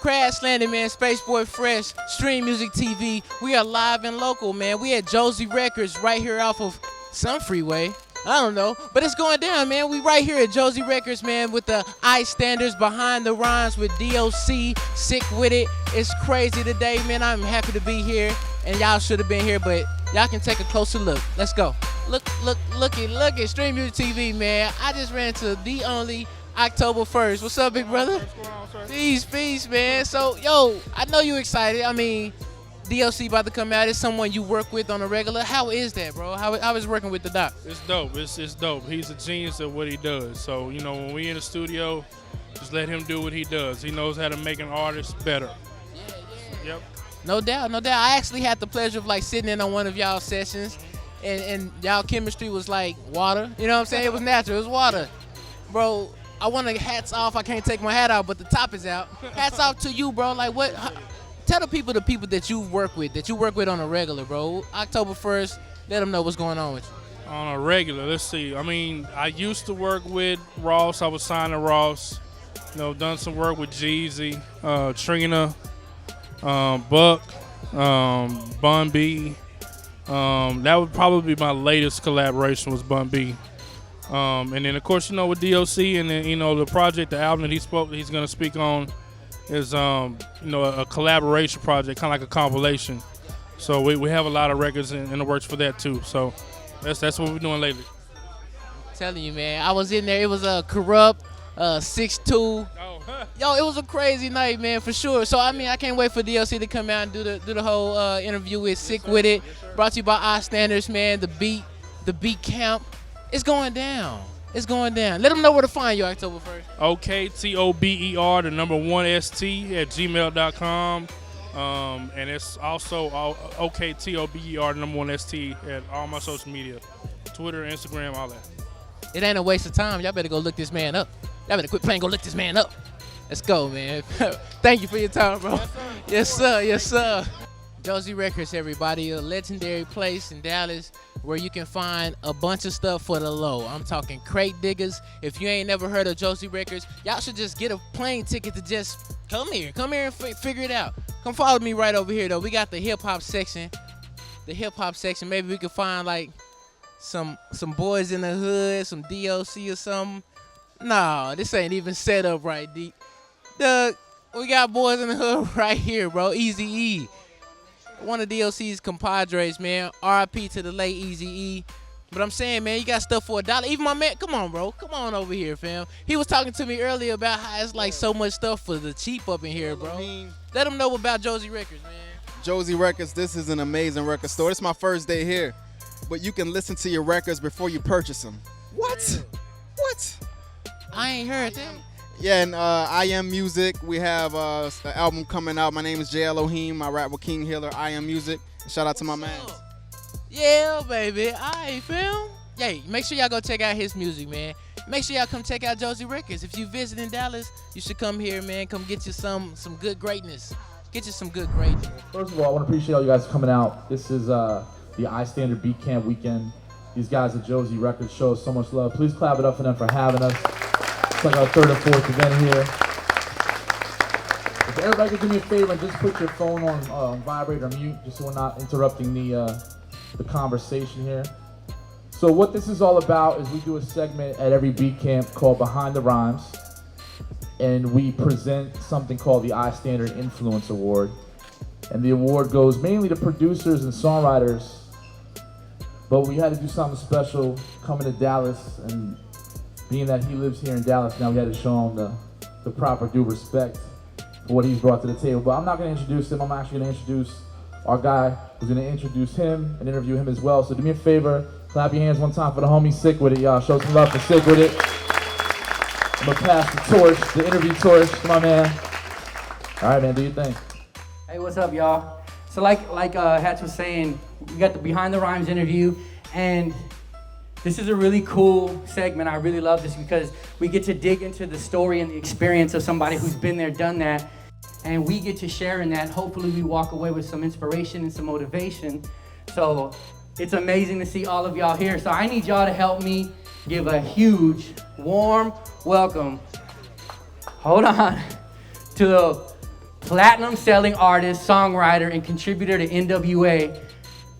Crash Landing, man. Spaceboy Fresh, Stream Music TV. We are live and local, man. We at Josie Records right here off of some freeway. I don't know, but it's going down, man. We right here at Josie Records, man, with the Standards behind the rhymes with D.O.C, Sikwitit. It's crazy today, man. I'm happy to be here, and y'all should have been here, but y'all can take a closer look. Let's go. Look at Stream Music TV, man. I just ran to the only October 1st. What's up, big brother? What's going on, sir? Peace, man. So, yo, I know you excited. I mean, D.O.C about to come out. It's someone you work with on a regular. How is that, bro? How is working with the doc? It's dope. It's dope. He's a genius at what he does. So, you know, when we in the studio, just let him do what he does. He knows how to make an artist better. Yeah. Yep. No doubt. I actually had the pleasure of like sitting in on one of y'all sessions, and y'all chemistry was like water. You know what I'm saying? It was natural. It was water, bro. I want to hats off. I can't take my hat out, but the top is out. Hats off to you, bro. Like what? Tell the people that you work with on a regular, bro. October 1st, let them know what's going on with you. On a regular, let's see. I mean, I used to work with Ross. I was signed to Ross. You know, done some work with Jeezy, Trina, Buck, Bun B. That would probably be my latest collaboration was Bun B. And then, of course, you know, with D.O.C. and then, you know, the project, the album that he's going to speak on is, you know, a collaboration project, kind of like a compilation. So we have a lot of records in the works for that, too. So that's what we're doing lately. I'm telling you, man. I was in there. It was a Corrupt, 6'2". Oh. Yo, it was a crazy night, man, for sure. So, I mean, I can't wait for D.O.C to come out and do the whole interview with Sikwitit. Brought to you by Standards, man. The beat camp. It's going down. It's going down. Let them know where to find you October 1st. OKTOBER, the number 1ST at gmail.com. And it's also OKTOBER, the number 1ST at all my social media. Twitter, Instagram, all that. It ain't a waste of time. Y'all better go look this man up. Y'all better quit playing, go look this man up. Let's go, man. Thank you for your time, bro. Yes, sir. Yes, sir. Josie Records, everybody, a legendary place in Dallas where you can find a bunch of stuff for the low. I'm talking crate diggers. If you ain't never heard of Josie Records, y'all should just get a plane ticket to just come here and figure it out. Come follow me right over here, though. We got the hip-hop section. Maybe we can find, like, some boys in the hood, some D.O.C or something. No, this ain't even set up right, D. Doug, we got boys in the hood right here, bro. Eazy-E. One of D.O.C's compadres, man. R.I.P. to the late Eazy-E. But I'm saying, man, you got stuff for $1. Even my man, come on, bro. Come on over here, fam. He was talking to me earlier about how it's like so much stuff for the cheap up in here, bro. Let them know about Josie Records, man. Josie Records, this is an amazing record store. It's my first day here. But you can listen to your records before you purchase them. What? What? I ain't heard that. Yeah, and I Am Music. We have an album coming out. My name is J. Elohim. I rap with King Healer. I Am Music. Shout out to my man. Yeah, baby. All right, fam. Hey, make sure y'all go check out his music, man. Make sure y'all come check out Josie Records. If you visit in Dallas, you should come here, man. Come get you some good greatness. Get you some good greatness. First of all, I want to appreciate all you guys coming out. This is the iStandard Beat Camp weekend. These guys at Josie Records show us so much love. Please clap it up for them for having us. It's like our third or fourth event here. If everybody could do me a favor and just put your phone on vibrate or mute, just so we're not interrupting the conversation here. So what this is all about is we do a segment at every beat camp called Behind the Rhymes, and we present something called the iStandard Influence Award. And the award goes mainly to producers and songwriters, but we had to do something special coming to Dallas, and being that he lives here in Dallas now, we had to show him the proper due respect for what he's brought to the table. But I'm not going to introduce him. I'm actually going to introduce our guy who's going to introduce him and interview him as well. So do me a favor, clap your hands one time for the homie Sikwitit, y'all. Show some love for Sikwitit. I'm going to pass the torch, the interview torch to my man. All right, man, do your thing. Hey, what's up, y'all? So like Hatch was saying, we got the Behind the Rhymes interview, and this is a really cool segment. I really love this because we get to dig into the story and the experience of somebody who's been there, done that, and we get to share in that. Hopefully we walk away with some inspiration and some motivation. So it's amazing to see all of y'all here. So I need y'all to help me give a huge, warm welcome, hold on, to platinum selling artist, songwriter, and contributor to NWA,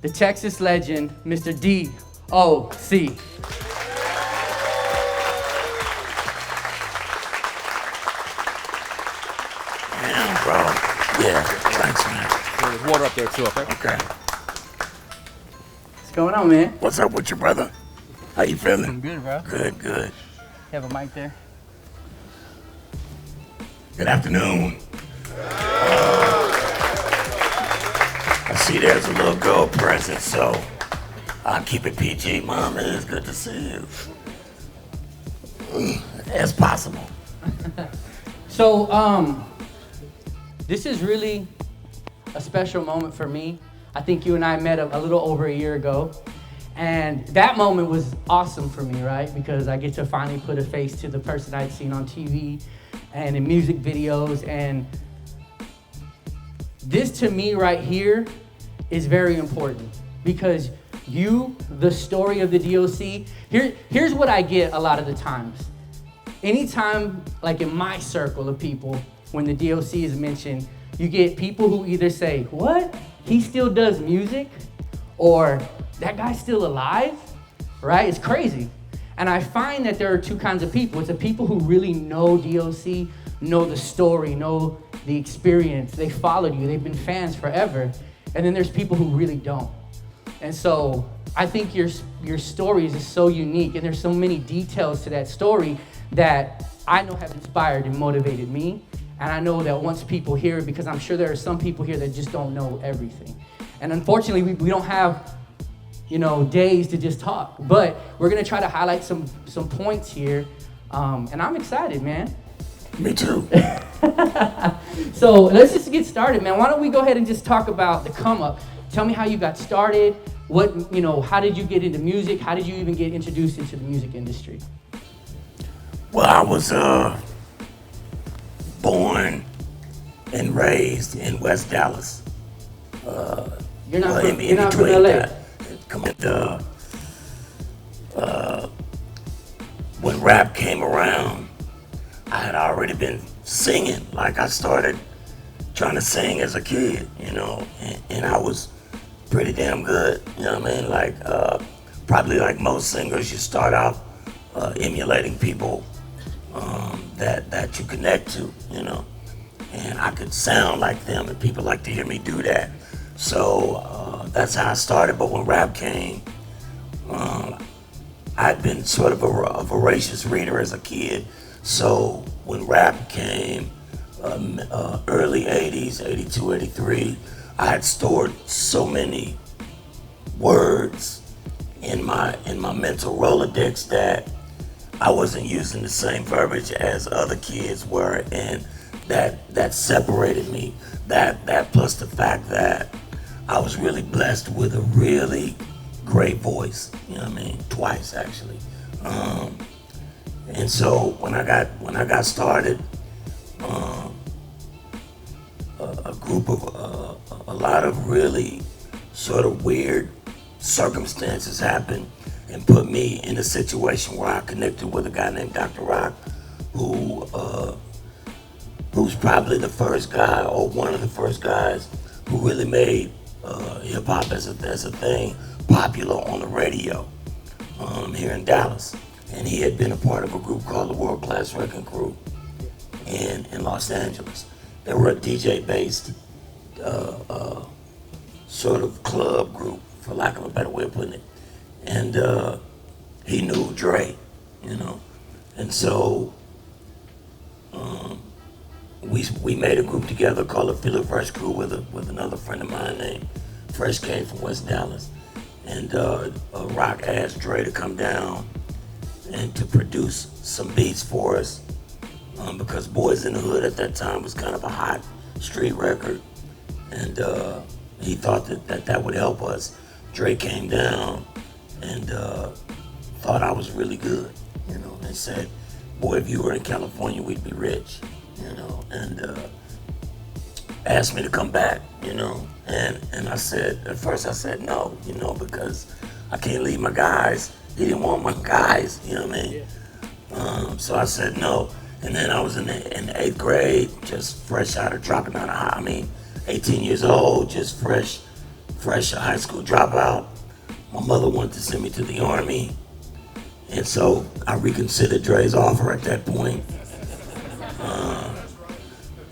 the Texas legend, Mr. D.O.C. Damn, bro. Yeah, thanks, man. There's water up there too, okay? Okay. What's going on, man? What's up with you, brother? How you feeling? I'm good, bro. Good, good. You have a mic there? Good afternoon. I see there's a little girl present, so I'll keep it PG. Mom, it is good to see you. As possible. So, this is really a special moment for me. I think you and I met a little over a year ago. And that moment was awesome for me, right? Because I get to finally put a face to the person I'd seen on TV and in music videos. And this to me right here is very important because you, the story of the D.O.C., here's what I get a lot of the times. Anytime, like in my circle of people, when the D.O.C. is mentioned, you get people who either say, what? He still does music? Or that guy's still alive, right? It's crazy. And I find that there are two kinds of people. It's the people who really know D.O.C., know the story, know the experience. They followed you. They've been fans forever. And then there's people who really don't. And so I think your story is so unique, and there's so many details to that story that I know have inspired and motivated me. And I know that once people hear it, because I'm sure there are some people here that just don't know everything. And unfortunately, we don't have, days to just talk. But we're gonna try to highlight some points here. And I'm excited, man. Me too. So let's just get started, man. Why don't we go ahead and just talk about the come up. Tell me how you got started. How did you get into music? How did you even get introduced into the music industry? Well, I was born and raised in West Dallas. You're not from LA. When rap came around, I had already been singing. Like I started trying to sing as a kid, and I was pretty damn good. You know what I mean? Like probably like most singers, you start out emulating people that you connect to, and I could sound like them, and people like to hear me do that. So that's how I started. But when rap came, I'd been sort of a voracious reader as a kid. So when rap came, early 80s, 82, 83, I had stored so many words in my mental Rolodex that I wasn't using the same verbiage as other kids were, and that separated me. That plus the fact that I was really blessed with a really great voice, twice actually. And so when I got started, a lot of really sort of weird circumstances happened and put me in a situation where I connected with a guy named Dr. Rock, who's probably the first guy or one of the first guys who really made hip hop as a thing popular on the radio here in Dallas. And he had been a part of a group called the World Class Wrecking Crew in Los Angeles. They were a DJ-based sort of club group, for lack of a better way of putting it. And he knew Dre, And so we made a group together called the Philly Fresh Crew with another friend of mine named Fresh came from West Dallas. And Rock asked Dre to come down and to produce some beats for us because Boys in the Hood at that time was kind of a hot street record. And he thought that would help us. Dre came down and thought I was really good, and said, boy, if you were in California, we'd be rich, and asked me to come back, and I said, at first I said no, because I can't leave my guys. He didn't want my guys, you know what I mean? So I said no, And then I was in the 8th grade, just fresh out of dropping out of 18 years old, just fresh high school dropout. My mother wanted to send me to the Army. And so I reconsidered Dre's offer at that point,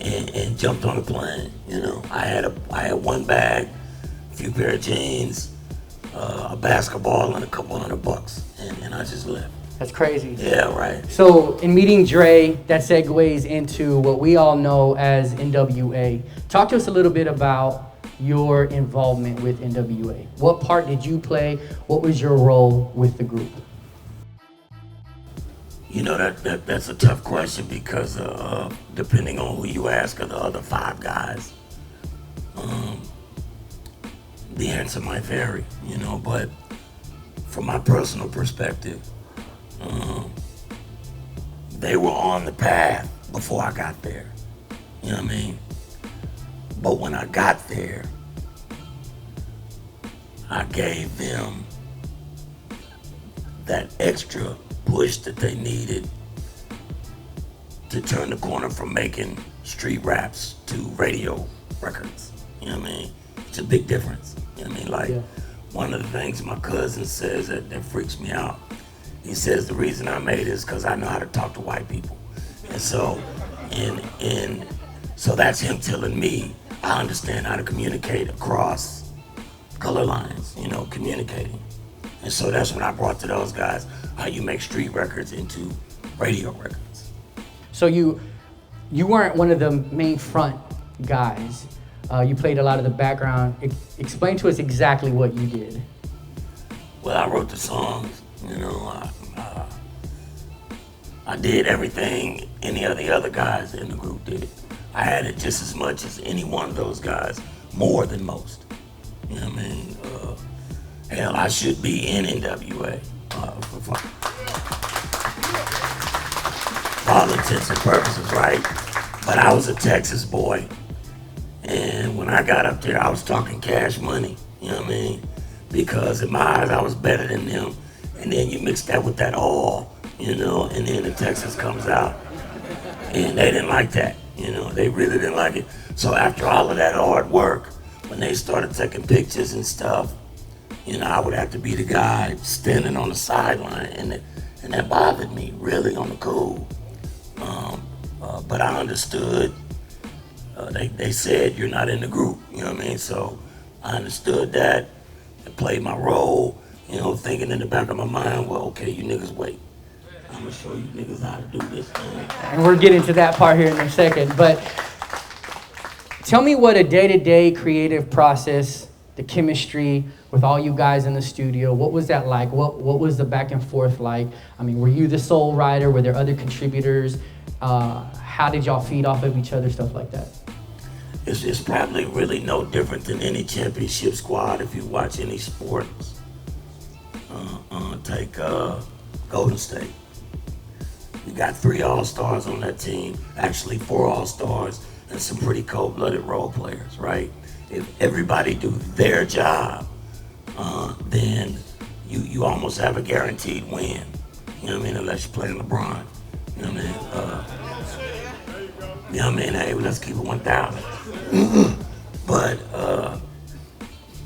and jumped on a plane. You know, I had one bag, a few pair of jeans, a basketball, and a couple $100, and I just left. That's crazy. Yeah, right. So in meeting Dre, that segues into what we all know as NWA. Talk to us a little bit about your involvement with NWA. What part did you play? What was your role with the group? You know, that's a tough question because depending on who you ask of the other 5 guys, the answer might vary, you know, but from my personal perspective, they were on the path before I got there, you know what I mean? But when I got there, I gave them that extra push that they needed to turn the corner from making street raps to radio records. You know what I mean? It's a big difference. You know what I mean? Like, one of the things my cousin says that freaks me out, he says the reason I made it is because I know how to talk to white people. And so, so that's him telling me I understand how to communicate across color lines, you know, communicating. And so that's what I brought to those guys, how you make street records into radio records. So you weren't one of the main front guys. You played a lot of the background. Explain to us exactly what you did. Well, I wrote the songs, you know. I did everything any of the other guys in the group did. I had it just as much as any one of those guys, more than most. You know what I mean? Hell, I should be in NWA. For all intents and purposes, right? But I was a Texas boy. And when I got up there, I was talking Cash Money, you know what I mean? Because in my eyes, I was better than them. And then you mix that with that all, you know, and then the Texas comes out. And they didn't like that, you know, they really didn't like it. So after all of that hard work, when they started taking pictures and stuff, you know, I would have to be the guy standing on the sideline, and that bothered me, really, on the cool. But I understood. They said you're not in the group, you know what I mean? So I understood that and played my role, you know, thinking in the back of my mind, well, okay, you niggas wait. I'm gonna show you niggas how to do this thing. And we're getting to that part here in a second, but tell me what a day-to-day creative process, the chemistry with all you guys in the studio, what was that like? What was the back and forth like? I mean, were you the sole writer? Were there other contributors? How did y'all feed off of each other, stuff like that? It's probably really no different than any championship squad if you watch any sports. Take Golden State. You got 3 All-Stars on that team, actually 4 All-Stars, and some pretty cold-blooded role players, right? If everybody do their job, then you almost have a guaranteed win. You know what I mean? Unless you're playing LeBron. You know what I mean? You know what I mean? Hey, let's keep it 1,000. But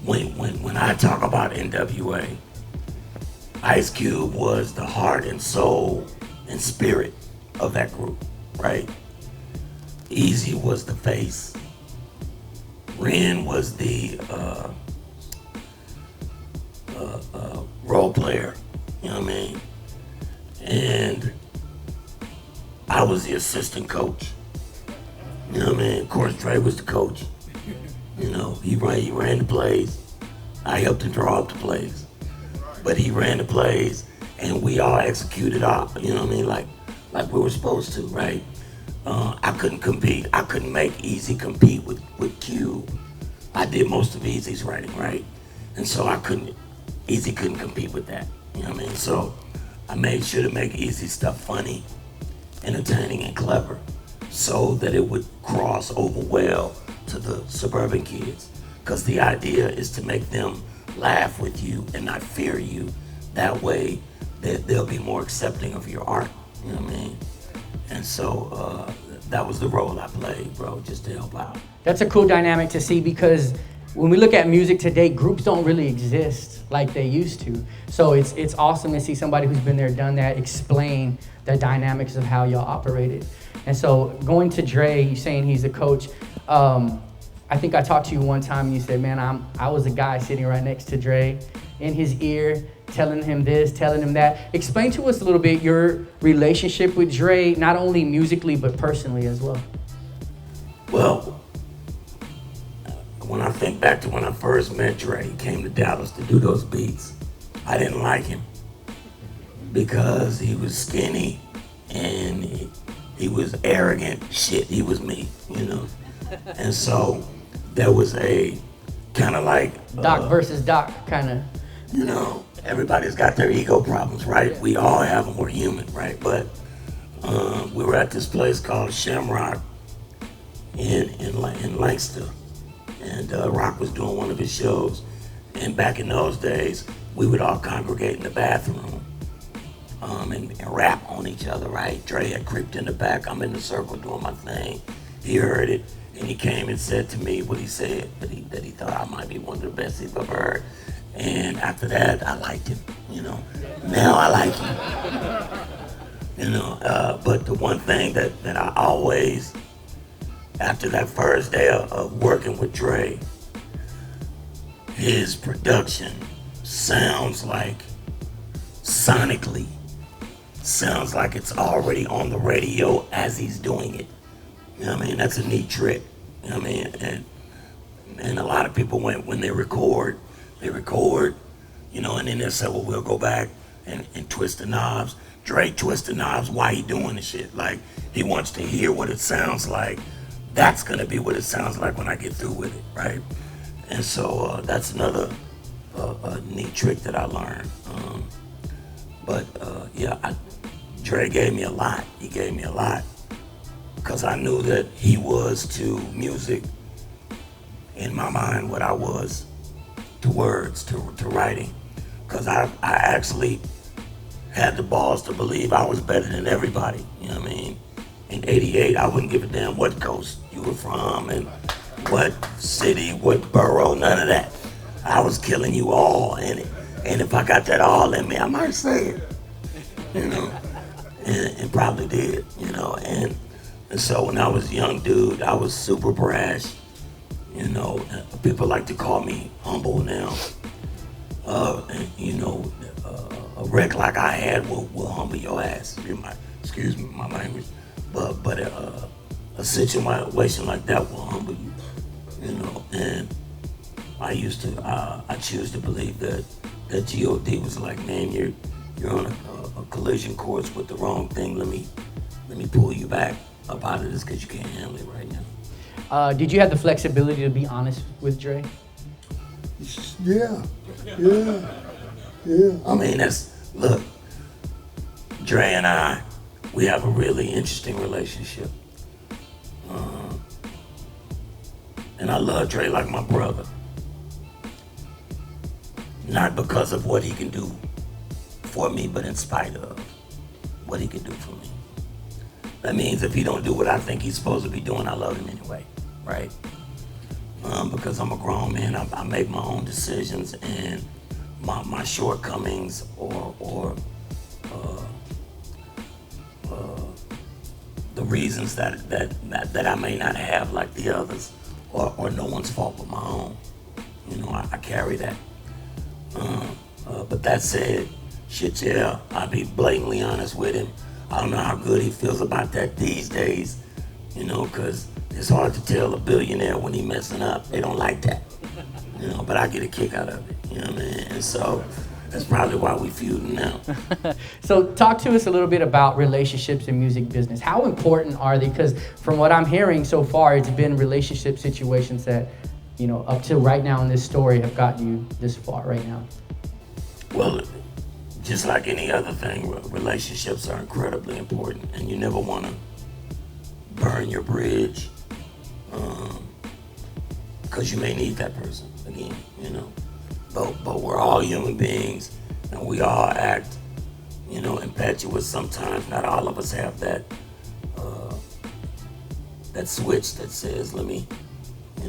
when I talk about NWA, Ice Cube was the heart and soul and spirit of that group, right? Easy was the face. Ren was the role player, you know what I mean? And I was the assistant coach. You know what I mean? Of course, Dre was the coach. You know, he ran the plays. I helped him draw up the plays. But he ran the plays, and we all executed off, you know what I mean? Like we were supposed to, right? I couldn't compete. I couldn't make Easy compete with Cube. I did most of Easy's writing, right? And so Easy couldn't compete with that, you know what I mean? So I made sure to make Easy stuff funny, entertaining, and clever, so that it would cross over well to the suburban kids. Because the idea is to make them laugh with you and not fear you. That way, they'll be more accepting of your art, you know what I mean? And so that was the role I played, bro, just to help out. That's a cool dynamic to see because when we look at music today, groups don't really exist like they used to. So it's awesome to see somebody who's been there, done that, explain the dynamics of how y'all operated. And so going to Dre, you saying he's the coach. I think I talked to you one time and you said, man, I was a guy sitting right next to Dre in his ear, telling him this, telling him that. Explain to us a little bit your relationship with Dre, not only musically, but personally as well. Well, when I think back to when I first met Dre, he came to Dallas to do those beats. I didn't like him because he was skinny and he was arrogant. Shit, he was me, you know. And so there was a kind of like Doc versus Doc kind of. You know, everybody's got their ego problems, right? Yeah. We all have them. We're human, right? But we were at this place called Shamrock in Lancaster, and Rock was doing one of his shows. And back in those days, we would all congregate in the bathroom and rap on each other, right? Dre had creeped in the back. I'm in the circle doing my thing. He heard it, and he came and said to me what he said, that he thought I might be one of the best he's ever heard. And after that, I liked him, you know. Now I like him, you know. But the one thing that I always, after that first day of working with Dre, his production sounds like, sonically, sounds like it's already on the radio as he's doing it. You know what I mean? That's a neat trick, you know what I mean? And a lot of people, when they record, you know, and then they'll say, well, we'll go back and twist the knobs. Dre twists the knobs while he doing the shit. Like, he wants to hear what it sounds like. That's gonna be what it sounds like when I get through with it, right? And so that's another neat trick that I learned. Dre gave me a lot. He gave me a lot. Because I knew that he was to music, in my mind, what I was to words, to writing. Because I actually had the balls to believe I was better than everybody, you know what I mean? In '88, I wouldn't give a damn what coast you were from and what city, what borough, none of that. I was killing you all, and if I got that all in me, I might say it, you know? And probably did, you know? And so when I was a young dude, I was super brash. You know, people like to call me humble now. A wreck like I had will humble your ass. Excuse me, my language. But a situation like that will humble you. You know, and I choose to believe that G.O.D. was like, man, you're on a collision course with the wrong thing. Let me pull you back up out of this because you can't handle it right now. Did you have the flexibility to be honest with Dre? Yeah. I mean, look, Dre and I, we have a really interesting relationship. And I love Dre like my brother. Not because of what he can do for me, but in spite of what he can do for me. That means if he don't do what I think he's supposed to be doing, I love him anyway, right? Because I'm a grown man, I make my own decisions, and my shortcomings or the reasons that I may not have like the others, or no one's fault but my own. You know, I carry that. But that said, shit, yeah, I'll be blatantly honest with him. I don't know how good he feels about that these days, you know, because it's hard to tell a billionaire when he messing up. They don't like that, you know, but I get a kick out of it, you know what I mean? And so that's probably why we feuding now. So talk to us a little bit about relationships in music business. How important are they? Because from what I'm hearing so far, it's been relationship situations that, you know, up to right now in this story have gotten you this far right now. Well, just like any other thing, relationships are incredibly important, and you never want to burn your bridge, because you may need that person again, you know. But we're all human beings, and we all act, you know, impetuous sometimes. Not all of us have that that switch that says, let me,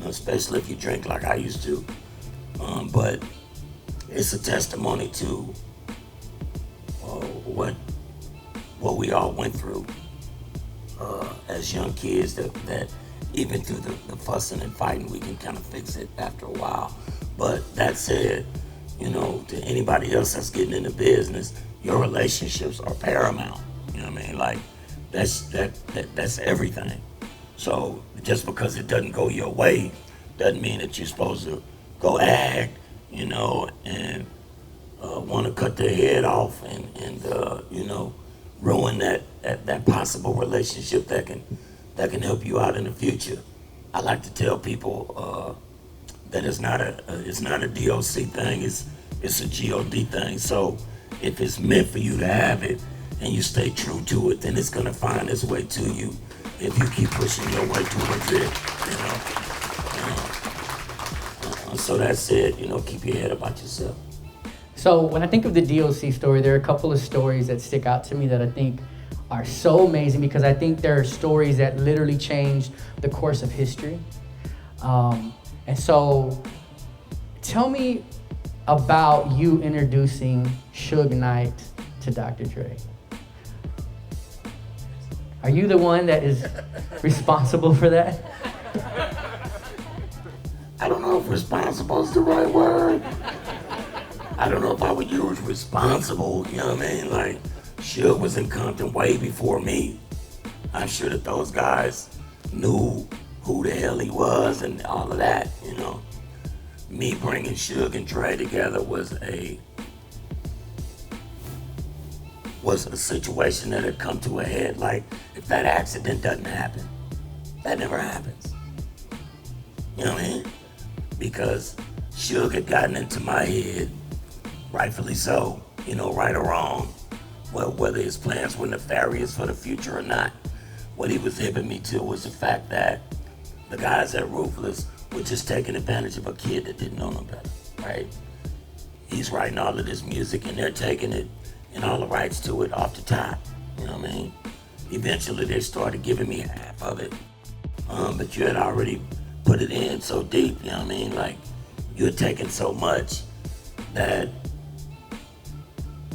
especially if you drink like I used to. But it's a testimony to what we all went through as young kids, that even through the fussing and fighting, we can kind of fix it after a while. But that said, to anybody else that's getting into business, your relationships are paramount. You know what I mean? Like, that's everything. So just because it doesn't go your way doesn't mean that you're supposed to go ag, and want to cut their head off and ruin that possible relationship that can help you out in the future. I like to tell people that it's not a D.O.C. thing, it's a G.O.D. thing. So if it's meant for you to have it and you stay true to it, then it's gonna find its way to you if you keep pushing your way towards it, So that's it, keep your head about yourself. So when I think of the D.O.C. story, there are a couple of stories that stick out to me that I think are so amazing, because I think there are stories that literally changed the course of history. And so tell me about you introducing Suge Knight to Dr. Dre. Are you the one that is responsible for that? I don't know if responsible is the right word. I don't know if I would use responsible, you know what I mean? Like, Suge was in Compton way before me. I'm sure that those guys knew who the hell he was and all of that, Me bringing Suge and Dre together was a situation that had come to a head. Like, if that accident doesn't happen, that never happens. You know what I mean? Because Suge had gotten into my head, rightfully so, right or wrong, well, whether his plans were nefarious for the future or not. What he was hipping me to was the fact that the guys at Ruthless were just taking advantage of a kid that didn't know no better, right? He's writing all of this music and they're taking it and all the rights to it off the top, you know what I mean? Eventually they started giving me half of it, but you had already put it in so deep, you know what I mean? Like, you had taken so much that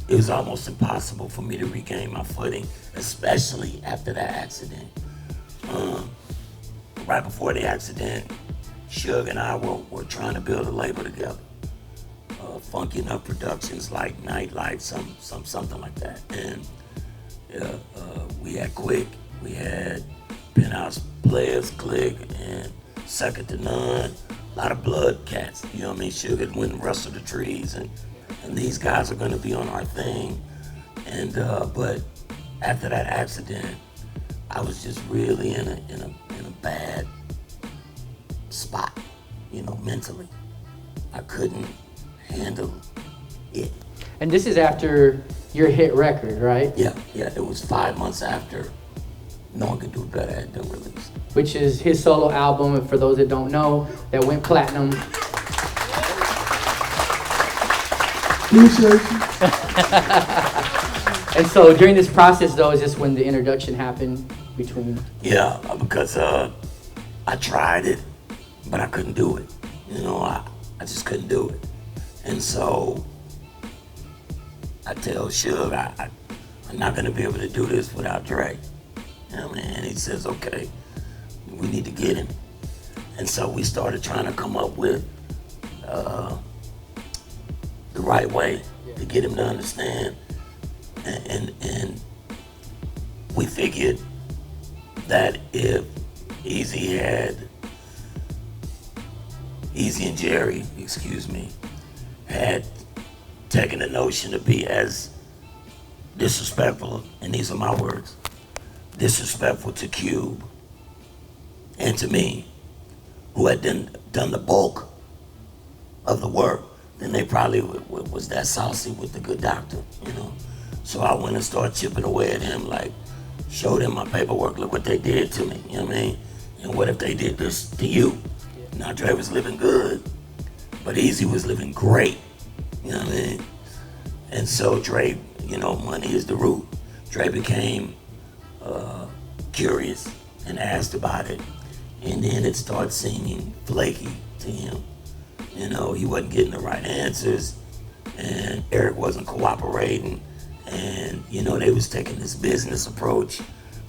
it was almost impossible for me to regain my footing, especially after that accident. Right before the accident, Suge and I were trying to build a label together. Funky Enough Productions, like Nightlife, something like that. And we had Quick, we had Penthouse Players, Click, and Second to None. A lot of blood cats, you know what I mean? Suge had went and rustled the trees, and these guys are gonna be on our thing. And but after that accident, I was just really in a bad spot, mentally. I couldn't handle it. And this is after your hit record, right? Yeah, it was 5 months after No One Could Do It Better had been released. Which is his solo album, and for those that don't know, that went platinum. And so during this process, though, is this when the introduction happened between? Yeah, because I tried it, but I couldn't do it. I just couldn't do it. And so I tell Suge, I'm not gonna be able to do this without Dre. You know what I mean? And he says, okay, we need to get him. And so we started trying to come up with the right way to get him to understand. And we figured that if Easy and Jerry, had taken the notion to be as disrespectful, and these are my words, disrespectful to Cube and to me, who had done the bulk of the work, then they probably was that saucy with the good doctor, So I went and started chipping away at him, like, showed him my paperwork, look what they did to me, you know what I mean? And what if they did this to you? Now Dre was living good, but Easy was living great, you know what I mean? And so Dre, money is the root. Dre became curious and asked about it. And then it started seeming flaky to him. You know, he wasn't getting the right answers, and Eric wasn't cooperating. And, you know, they was taking this business approach.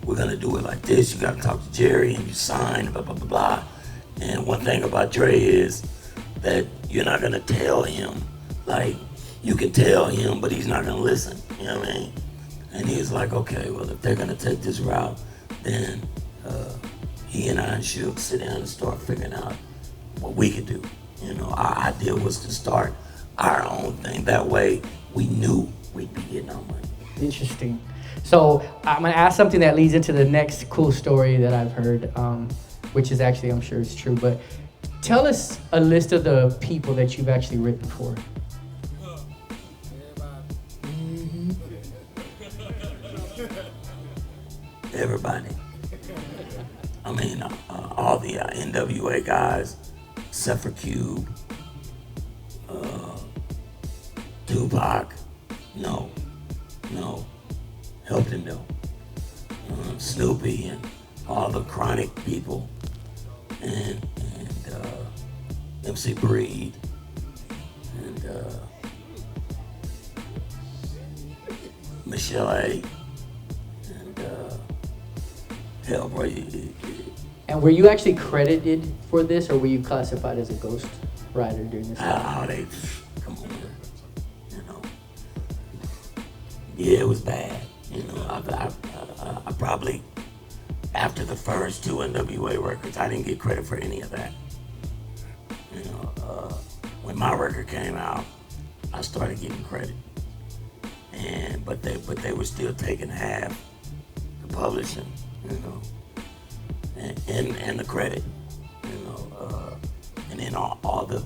We're gonna do it like this. You gotta talk to Jerry and you sign, blah, blah, blah, blah. And one thing about Dre is that you're not gonna tell him, like, you can tell him, but he's not gonna listen, you know what I mean? And he was like, okay, well, if they're gonna take this route, then he and I should sit down and start figuring out what we could do. You know, our idea was to start our own thing. That way, we knew we'd be getting our money. Interesting. So I'm gonna ask something that leads into the next cool story that I've heard, which is actually, I'm sure it's true, but tell us a list of the people that you've actually written for. Everybody. I mean, all the NWA guys, except for Cube, Tupac, no, helped him though. Snoopy and all the Chronic people, and MC Breed, and Michelle A. Hell, bro. And were you actually credited for this, or were you classified as a ghost writer during this time? They come on, you know. Yeah, it was bad. You know, I probably, after the first two NWA records, I didn't get credit for any of that. You know, when my record came out, I started getting credit, but they were still taking half the publishing. You know, and the credit, you know, and then all the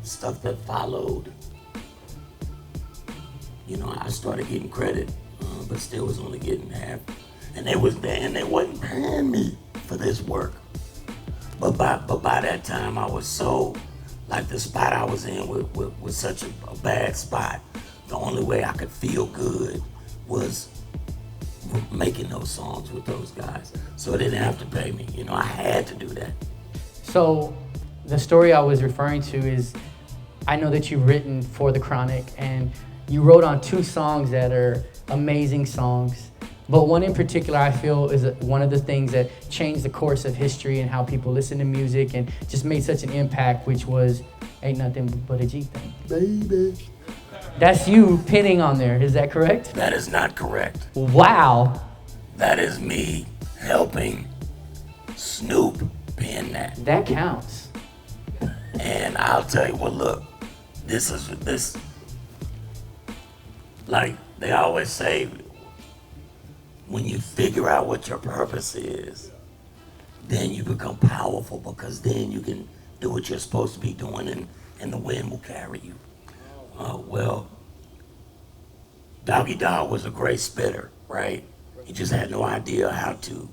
stuff that followed. You know, I started getting credit, but still was only getting half. And they wasn't paying me for this work. But by that time, I was so, like, the spot I was in was such a bad spot. The only way I could feel good was making those songs with those guys. So they didn't have to pay me. You know, I had to do that. So the story I was referring to is, I know that you've written for the Chronic, and you wrote on 2 songs that are amazing songs. But one in particular I feel is one of the things that changed the course of history and how people listen to music and just made such an impact, which was Ain't Nothing But a G Thing. Baby. That's you pinning on there, is that correct? That is not correct. Wow. That is me helping Snoop pin that. That counts. And I'll tell you, well, look, this, like they always say, when you figure out what your purpose is, then you become powerful, because then you can do what you're supposed to be doing, and the wind will carry you. Well, Doggy Dog was a great spitter, right? He just had no idea how to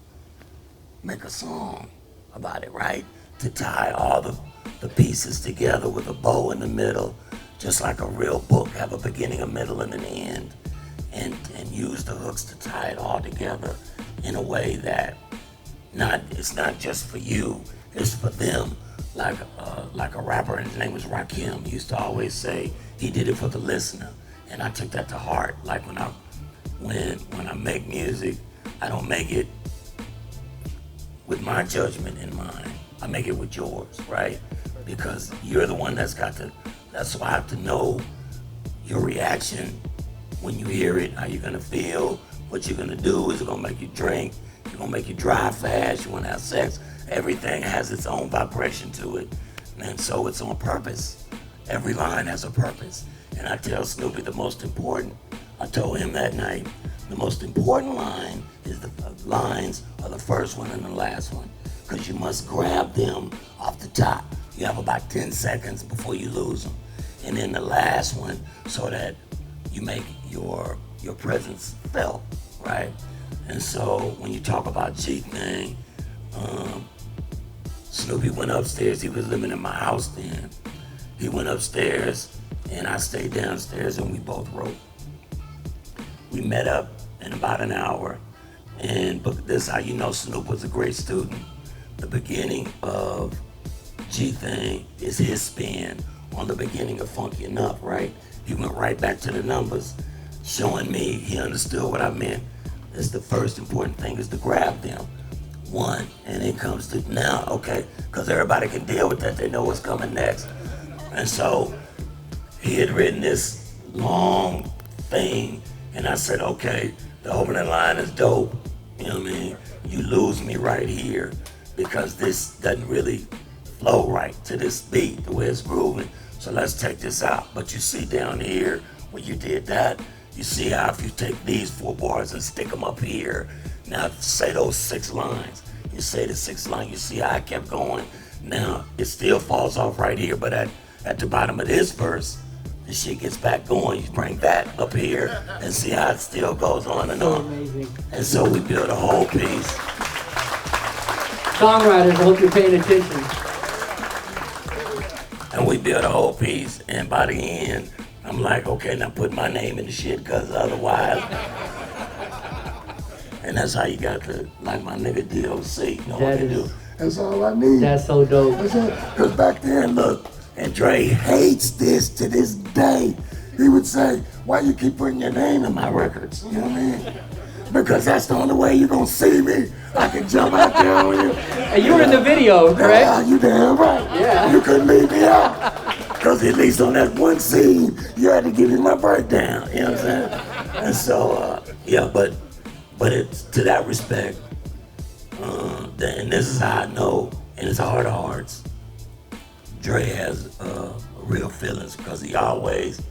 make a song about it, right? To tie all the pieces together with a bow in the middle, just like a real book, have a beginning, a middle, and an end, and use the hooks to tie it all together in a way that it's not just for you, it's for them. Like a rapper, and his name was Rakim, used to always say he did it for the listener, and I took that to heart. Like when I make music, I don't make it with my judgment in mind. I make it with yours, right? Because you're the one that's why I have to know your reaction when you hear it, how you're gonna feel, what you're gonna do. Is it gonna make you drink? Is it gonna make you drive fast? You wanna have sex? Everything has its own vibration to it, and so it's on purpose. Every line has a purpose. And I tell Snoopy I told him that night, the most important line is the lines are the first one and the last one, because you must grab them off the top. You have about 10 seconds before you lose them. And then the last one, so that you make your presence felt, right? And so when you talk about G-Thing, Snoopy went upstairs. He was living in my house then. He went upstairs and I stayed downstairs, and we both wrote. We met up in about an hour, But this is how you know Snoop was a great student. The beginning of G Thing is his spin on the beginning of Funky Enough, right? He went right back to the numbers, showing me he understood what I meant. It's the first important thing is to grab them. One, and it comes to now, okay, because everybody can deal with that, they know what's coming next. And so he had written this long thing, and I said, okay, the opening line is dope, you know what I mean? You lose me right here, because this doesn't really flow right to this beat, the way it's grooving. So let's take this out. But you see down here, when you did that, you see how if you take these 4 bars and stick them up here, now say those 6 lines. You say the 6th line, you see how I kept going. Now it still falls off right here, but at the bottom of this verse, the shit gets back going. You bring that up here and see how it still goes on and on. Amazing. And so we built a whole piece. Songwriters, I hope you're paying attention. And we built a whole piece, and by the end, I'm like, okay, now put my name in the shit, because otherwise. And that's how you got to, like my nigga D.O.C. You know what to do. That's all I need. That's so dope. Because back then, look, and Dre hates this to this day. He would say, why you keep putting your name in my records? You know what I mean? Because that's the only way you're going to see me. I can jump out there on you. And you were in the video, correct? Yeah, you damn right. Yeah. You couldn't leave me out. Because at least on that one scene, you had to give me my breakdown. You know what I'm saying? And so, yeah, but it's to that respect, and this is how I know, in his heart of hearts, Dre has real feelings, because he always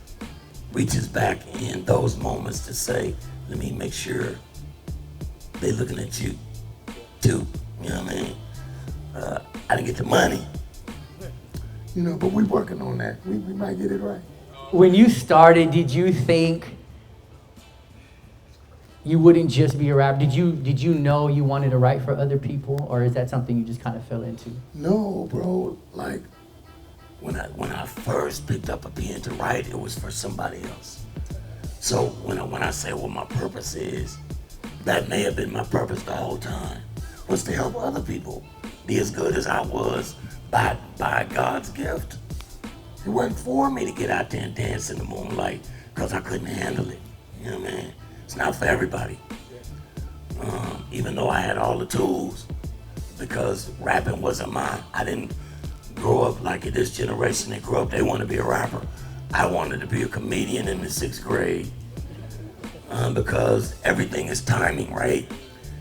reaches back in those moments to say, let me make sure they looking at you too. You know what I mean? I didn't get the money, you know, but we working on that. We might get it right. When you started, did you think you wouldn't just be a rapper? Did you know you wanted to write for other people, or is that something you just kind of fell into? No, bro. Like when I first picked up a pen to write, it was for somebody else. So when I say what my purpose is, that may have been my purpose the whole time, was to help other people be as good as I was by God's gift. It wasn't for me to get out there and dance in the moonlight, because I couldn't handle it. You know what I mean? It's not for everybody. Even though I had all the tools, because rapping wasn't mine. I didn't grow up like this generation that grew up, they want to be a rapper. I wanted to be a comedian in the 6th grade, because everything is timing, right?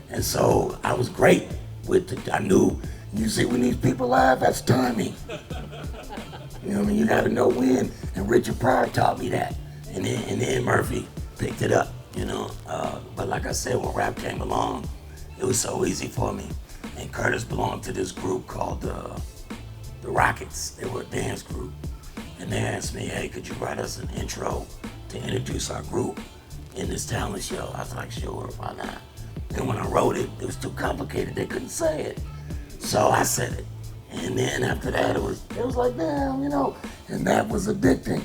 And so I was great with it. I knew, you see, when these people laugh, that's timing. You know what I mean? You gotta know when, and Richard Pryor taught me that. And then Murphy picked it up, you know? But like I said, when rap came along, it was so easy for me. And Curtis belonged to this group called the Rockets. They were a dance group. And they asked me, hey, could you write us an intro to introduce our group in this talent show? I was like, sure, why not? And when I wrote it, it was too complicated. They couldn't say it. So I said it. And then after that, it was like, damn, you know, and that was addicting.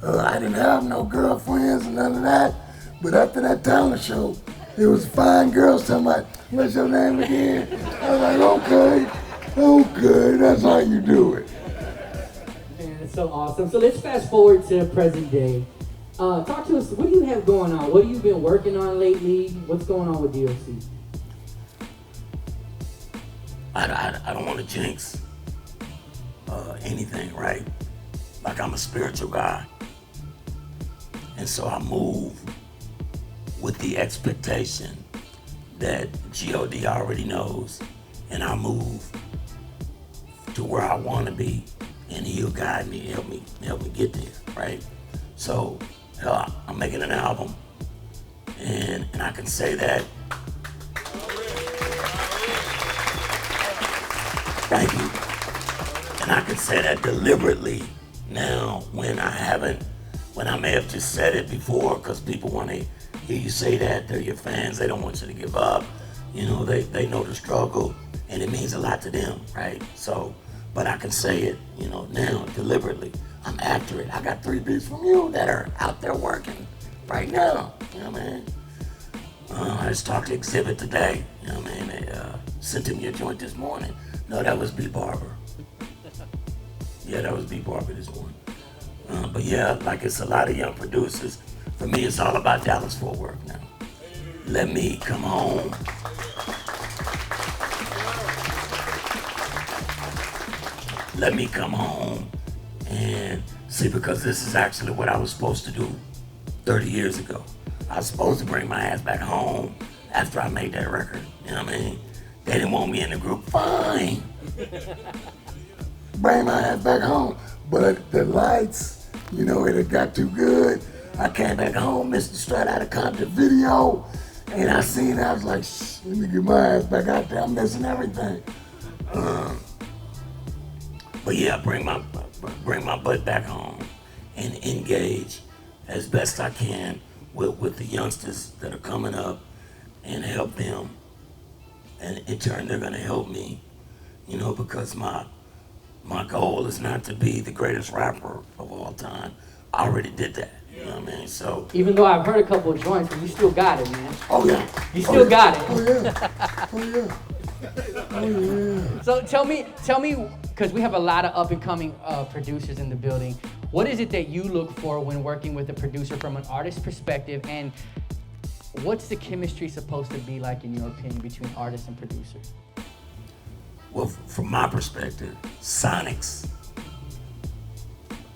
I didn't have no girlfriends and none of that. But after that talent show, it was fine girls talking about, what's your name again? I was like, okay, that's how you do it. Man, that's so awesome. So let's fast forward to present day. Talk to us, what do you have going on? What have you been working on lately? What's going on with D.O.C? I don't want to jinx anything, right? Like, I'm a spiritual guy. And so I move with the expectation that G.O.D. already knows, and I move to where I want to be, and he'll guide me, help me get there, right? So I'm making an album, and I can say that. Thank you. And I can say that deliberately now when I may have just said it before, because people want to hear you say that. They're your fans. They don't want you to give up. You know, they know the struggle, and it means a lot to them, right? So, but I can say it, you know, now deliberately. I'm after it. I got 3 beats from you that are out there working right now. You know what I mean? I just talked to Exhibit today. You know what I mean? They sent him your joint this morning. No, that was B Barber. Yeah, that was B Barber this morning. But yeah, like it's a lot of young producers. For me, it's all about Dallas Fort Worth now. Let me come home. Let me come home and see, because this is actually what I was supposed to do 30 years ago. I was supposed to bring my ass back home after I made that record. You know what I mean? They didn't want me in the group. Fine. Bring my ass back home. But the lights, you know, it had got too good. I came back home, Mr. Straight Outta Compton video, and I seen it. I was like, shh, let me get my ass back out there. I'm missing everything. But yeah, bring my butt back home and engage as best I can with the youngsters that are coming up and help them. And in turn, they're gonna help me, you know, because my goal is not to be the greatest rapper of all time. I already did that, you know what I mean? So Even though I've heard a couple of joints, but you still got it, man. oh yeah. You still got it. Oh yeah. Oh yeah. Oh yeah. So tell me, because we have a lot of up-and-coming producers in the building. What is it that you look for when working with a producer from an artist perspective, and what's the chemistry supposed to be like, in your opinion, between artist and producer? Well, from my perspective, sonics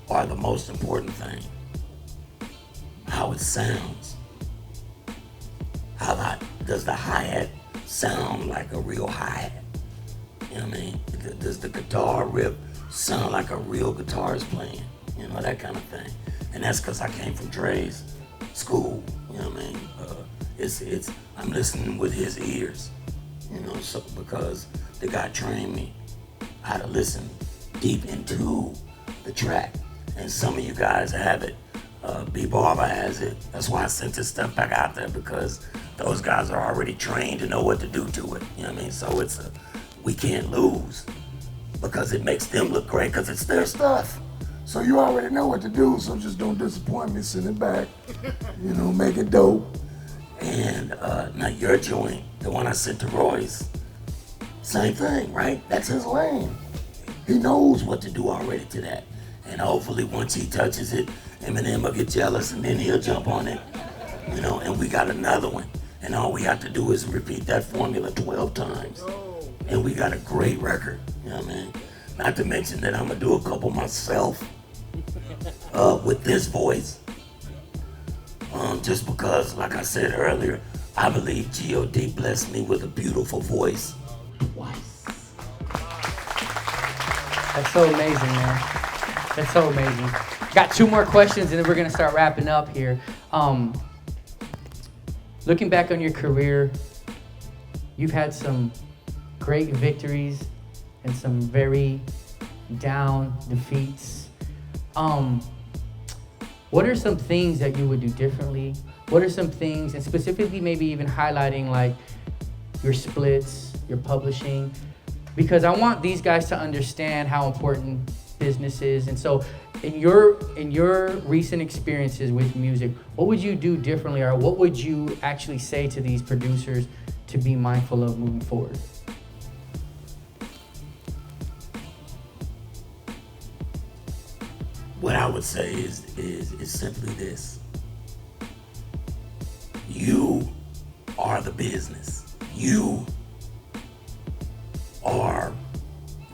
are the most important thing. How it sounds. Does the hi-hat sound like a real hi-hat? You know what I mean? Does the guitar riff sound like a real guitarist playing? You know, that kind of thing. And that's because I came from Dre's school. You know what I mean? I'm listening with his ears. You know, so because the guy trained me how to listen deep into the track. And some of you guys have it. B Barber has it. That's why I sent this stuff back out there, because those guys are already trained to know what to do to it. You know what I mean? So we can't lose, because it makes them look great, because it's their stuff. So you already know what to do, so just don't disappoint me, send it back. You know, make it dope. And now your joint, the one I sent to Royce, same thing, right? That's his lane. He knows what to do already to that. And hopefully once he touches it, Eminem will get jealous and then he'll jump on it. You know, and we got another one. And all we have to do is repeat that formula 12 times. And we got a great record, you know what I mean? Not to mention that I'm gonna do a couple myself with this voice. Just because, like I said earlier, I believe G.O.D. blessed me with a beautiful voice twice. That's so amazing, man. That's so amazing. Got two more questions and then we're gonna start wrapping up here. Looking back on your career, you've had some great victories and some very down defeats. What are some things that you would do differently? What are some things, and specifically maybe even highlighting like your splits, your publishing, because I want these guys to understand how important business is. And so in your recent experiences with music, what would you do differently, or what would you actually say to these producers to be mindful of moving forward? What I would say is simply this. You are the business. You are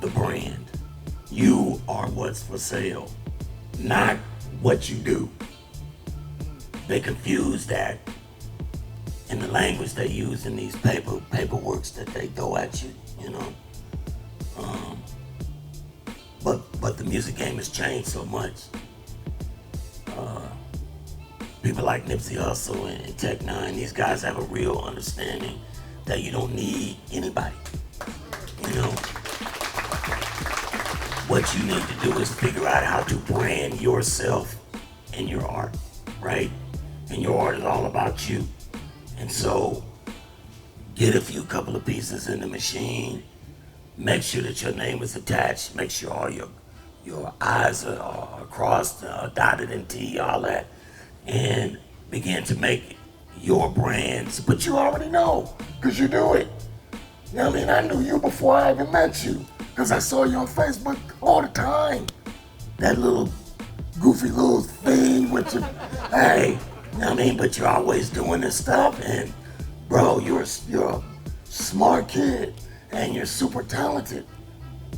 the brand. You are what's for sale, not what you do. They confuse that in the language they use in these paperworks that they throw at you, you know. But the music game has changed so much. People like Nipsey Hussle and Tech Nine, these guys have a real understanding that you don't need anybody, you know. What you need to do is figure out how to brand yourself and your art, right? And your art is all about you. And so get a couple of pieces in the machine, make sure that your name is attached, make sure all your I's are crossed, dotted and T, all that, and begin to make your brands, but you already know, because you do it. You know what I mean? I knew you before I even met you, because I saw you on Facebook all the time. That little goofy little thing with your, hey, you know what I mean? But you're always doing this stuff, and bro, you're a smart kid, and you're super talented.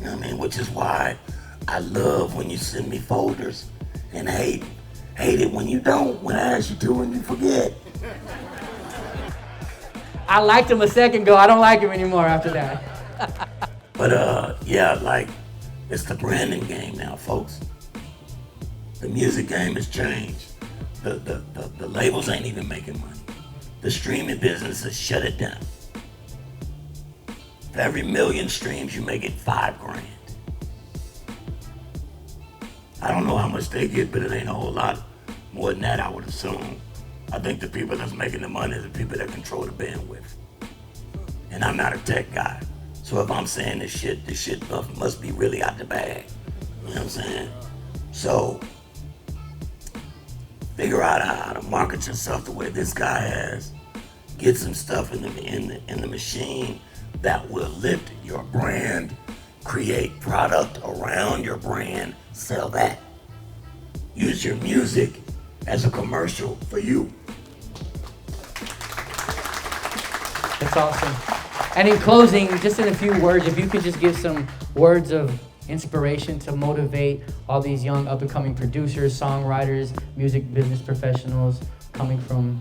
You know what I mean? Which is why I love when you send me folders, and hate it when you don't, when I ask you to and you forget. I liked him a second ago. I don't like him anymore after that. But yeah, like, it's the branding game now, folks. The music game has changed. The labels ain't even making money. The streaming business has shut it down. For every 1 million streams, you make it $5,000. I don't know how much they get, but it ain't a whole lot more than that, I would assume. I think the people that's making the money are the people that control the bandwidth. And I'm not a tech guy. So if I'm saying this shit must be really out the bag. You know what I'm saying? So figure out how to market yourself the way this guy has. Get some stuff in the machine that will lift your brand, create product around your brand, sell that. Use your music as a commercial for you. That's awesome. And in closing, just in a few words, if you could just give some words of inspiration to motivate all these young up-and-coming producers, songwriters, music business professionals coming from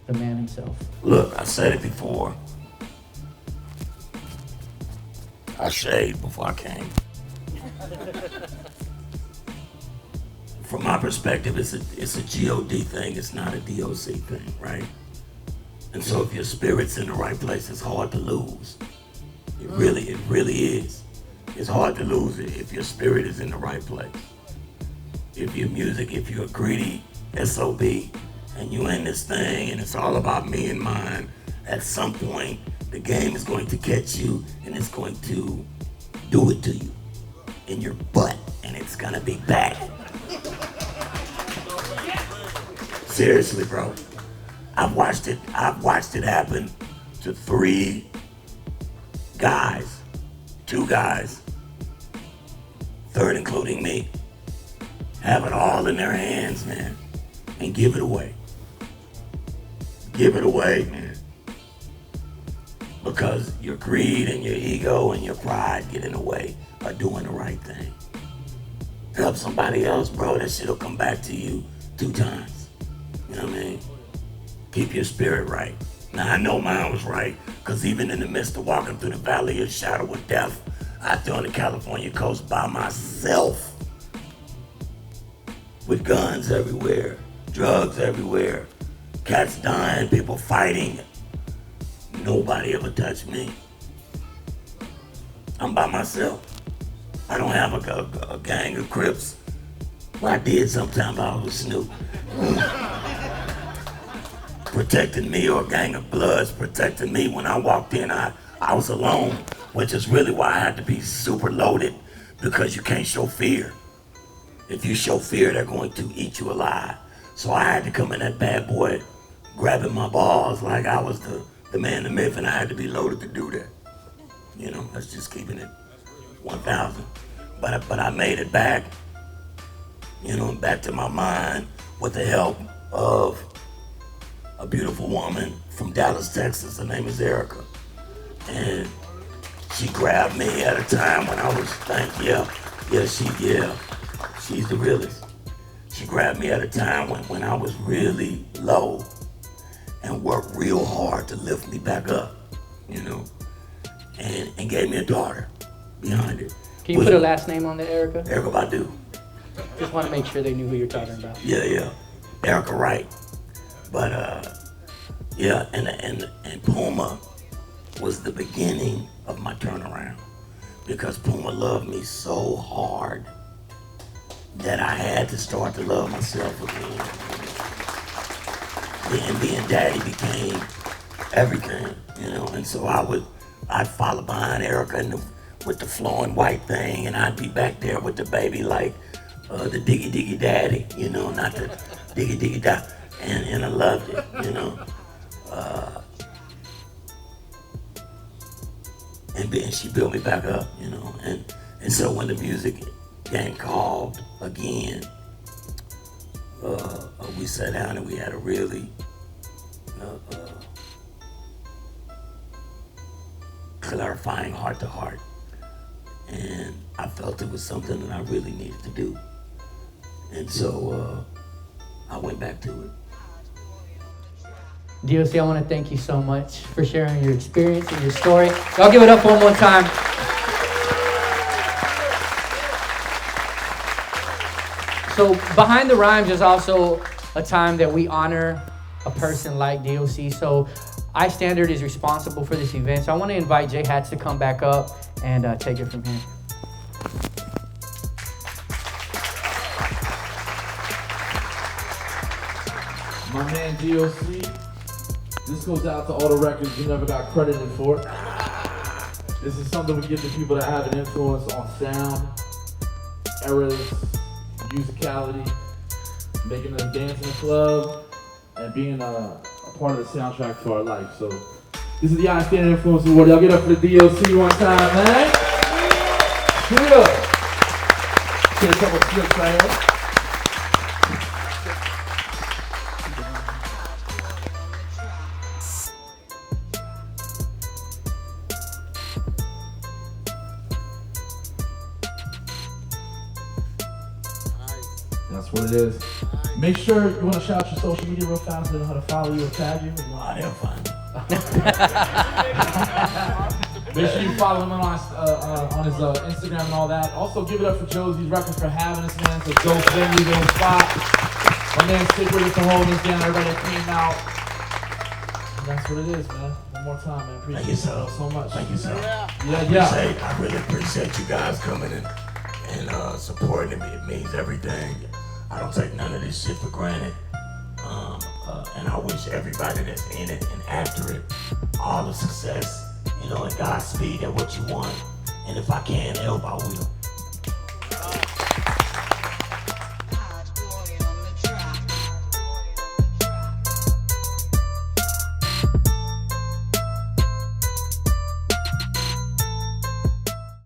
the man himself. Look, I said it before. I shaved before I came. From my perspective, it's a G.O.D. thing, it's not a D.O.C. thing, right? And so if your spirit's in the right place, it's hard to lose. It really is. It's hard to lose it if your spirit is in the right place. If your music, if you're a greedy SOB and you in this thing and it's all about me and mine, at some point the game is going to catch you and it's going to do it to you in your butt, and it's gonna be bad. Seriously, bro. I've watched it happen to 3 guys, 2 guys, third including me, have it all in their hands, man, and give it away. Give it away, man. Because your greed and your ego and your pride get in the way of doing the right thing. Help somebody else, bro, that shit'll come back to you 2 times. You know what I mean? Keep your spirit right. Now, I know mine was right, because even in the midst of walking through the valley of the shadow of death, out there on the California coast by myself, with guns everywhere, drugs everywhere, cats dying, people fighting, nobody ever touched me. I'm by myself. I don't have a gang of Crips. Well, I did sometime, but I was with Snoop. Protecting me, or a gang of Bloods protecting me. When I walked in, I was alone, which is really why I had to be super loaded, because you can't show fear. If you show fear, they're going to eat you alive. So I had to come in that bad boy grabbing my balls like I was the man, the myth, and I had to be loaded to do that. You know, that's just keeping it 1,000. But I made it back, you know, back to my mind with the help of a beautiful woman from Dallas, Texas. Her name is Erica. And she grabbed me at a time when I was, she's the realest. She grabbed me at a time when I was really low and worked real hard to lift me back up, you know, and gave me a daughter behind it. Can you put a last name on there, Erica? Erica Badu. Just want to make sure they knew who you're talking about. Yeah. Erica Wright. But yeah, and Puma was the beginning of my turnaround, because Puma loved me so hard that I had to start to love myself again. And being daddy became everything, you know. And so I'd follow behind Erica with the flowing white thing, and I'd be back there with the baby like the diggy diggy daddy, you know, not the diggy diggy da. And I loved it, you know. and she built me back up, you know. And so when the music gang called again, we sat down and we had a really clarifying heart to heart. And I felt it was something that I really needed to do. And so I went back to it. D.O.C., I want to thank you so much for sharing your experience and your story. Y'all give it up one more time. So behind the rhymes is also a time that we honor a person like D.O.C. So istandard is responsible for this event. So I want to invite J Hats to come back up and take it from here. My man D.O.C., this goes out to all the records you never got credited for. This is something we give to people that have an influence on sound, eras, musicality, making us dance in the club, and being a part of the soundtrack to our life. So this is the Istandard Influence Award. Y'all get up for the D.O.C. one time, man. Give it up. Get a couple slips right here. That's what it is. Make sure you want to shout your social media real fast so they know how to follow you or tag you. Oh, they'll find me. Make sure you follow him on his Instagram and all that. Also, give it up for Josie's Records for having us, man. It's a dope venue, dope spot. My man Sikwitit for holding us down. Everybody that came out. And that's what it is, man. One more time, man. Appreciate you so much. Thank you, sir. Yeah. I really appreciate you guys coming and supporting me. It means everything. I don't take none of this shit for granted. And I wish everybody that's in it and after it all the success, you know, and Godspeed at what you want. And if I can help, I will.